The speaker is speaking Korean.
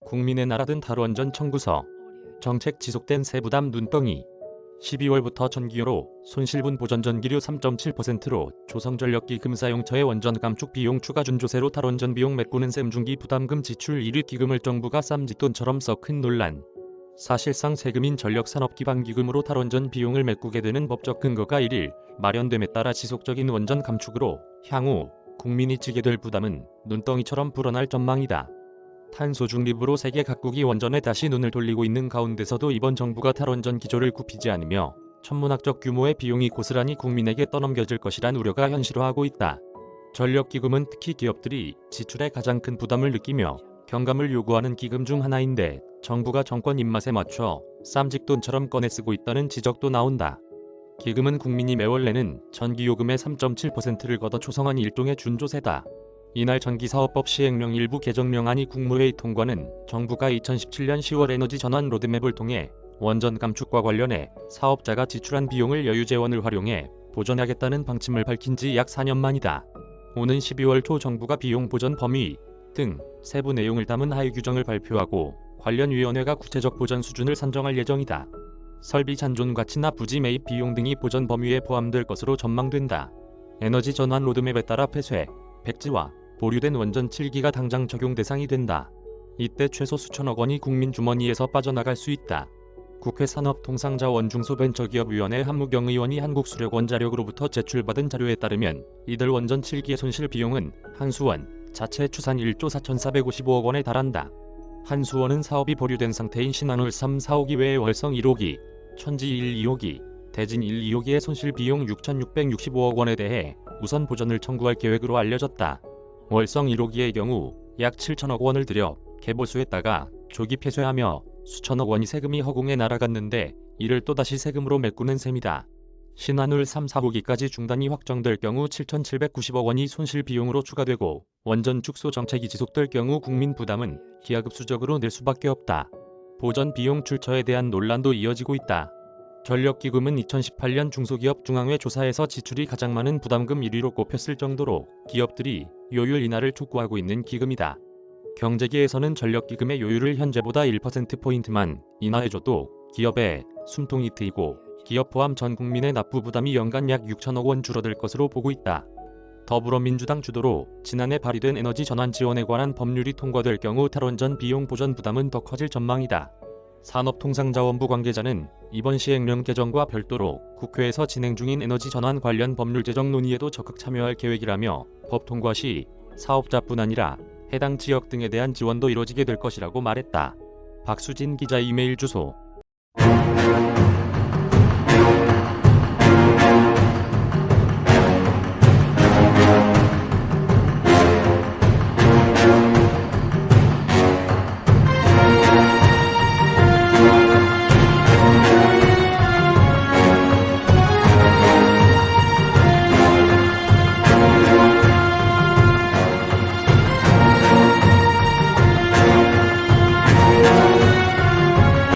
국민의 나라든 탈원전 청구서. 정책 지속된 세부담 눈덩이. 12월부터 전기요로 손실분 보전 전기료 3.7%로 조성전력기 금사용처의 원전 감축 비용 추가 준조세로 탈원전 비용 메꾸는 셈중기 부담금 지출 1위 기금을 정부가 쌈짓돈처럼 써 큰 논란. 사실상 세금인 전력산업기반기금으로 탈원전 비용을 메꾸게 되는 법적 근거가 1일 마련됨에 따라 지속적인 원전 감축으로 향후 국민이 지게 될 부담은 눈덩이처럼 불어날 전망이다. 탄소 중립으로 세계 각국이 원전에 다시 눈을 돌리고 있는 가운데서도 이번 정부가 탈원전 기조를 굽히지 않으며 천문학적 규모의 비용이 고스란히 국민에게 떠넘겨질 것이란 우려가 현실화하고 있다. 전력기금은 특히 기업들이 지출에 가장 큰 부담을 느끼며 경감을 요구하는 기금 중 하나인데 정부가 정권 입맛에 맞춰 쌈짓돈처럼 꺼내 쓰고 있다는 지적도 나온다. 기금은 국민이 매월 내는 전기요금의 3.7%를 걷어 조성한 일종의 준조세다. 이날 전기사업법 시행령 일부 개정령안이 국무회의 통과는 정부가 2017년 10월 에너지 전환 로드맵을 통해 원전 감축과 관련해 사업자가 지출한 비용을 여유재원을 활용해 보전하겠다는 방침을 밝힌 지 약 4년 만이다. 오는 12월 초 정부가 비용 보전 범위 등 세부 내용을 담은 하위 규정을 발표하고 관련 위원회가 구체적 보전 수준을 산정할 예정이다. 설비 잔존 가치나 부지 매입 비용 등이 보전 범위에 포함될 것으로 전망된다. 에너지 전환 로드맵에 따라 폐쇄, 백지화, 보류된 원전 7기가 당장 적용 대상이 된다. 이때 최소 수천억 원이 국민 주머니에서 빠져나갈 수 있다. 국회 산업통상자원중소벤처기업위원회 한무경 의원이 한국수력원자력으로부터 제출받은 자료에 따르면 이들 원전 7기의 손실 비용은 한수원 자체 추산 1조 4,455억 원에 달한다. 한수원은 사업이 보류된 상태인 신한울 3, 4호기 외에 월성 1호기, 천지 1, 2호기, 대진 1, 2호기의 손실 비용 6,665억 원에 대해 우선 보전을 청구할 계획으로 알려졌다. 월성 1호기의 경우 약 7천억 원을 들여 개보수했다가 조기 폐쇄하며 수천억 원이 세금이 허공에 날아갔는데 이를 또다시 세금으로 메꾸는 셈이다. 신한울 3, 4호기까지 중단이 확정될 경우 7,790억 원이 손실 비용으로 추가되고 원전 축소 정책이 지속될 경우 국민 부담은 기하급수적으로 늘 수밖에 없다. 보전 비용 출처에 대한 논란도 이어지고 있다. 전력기금은 2018년 중소기업 중앙회 조사에서 지출이 가장 많은 부담금 1위로 꼽혔을 정도로 기업들이 요율 인하를 촉구하고 있는 기금이다. 경제계에서는 전력기금의 요율을 현재보다 1%포인트만 인하해줘도 기업의 숨통이 트이고 기업 포함 전 국민의 납부 부담이 연간 약 6천억 원 줄어들 것으로 보고 있다. 더불어민주당 주도로 지난해 발의된 에너지 전환 지원에 관한 법률이 통과될 경우 탈원전 비용 보전 부담은 더 커질 전망이다. 산업통상자원부 관계자는 이번 시행령 개정과 별도로 국회에서 진행 중인 에너지 전환 관련 법률 제정 논의에도 적극 참여할 계획이라며 법 통과 시 사업자뿐 아니라 해당 지역 등에 대한 지원도 이뤄지게 될 것이라고 말했다. 박수진 기자 이메일 주소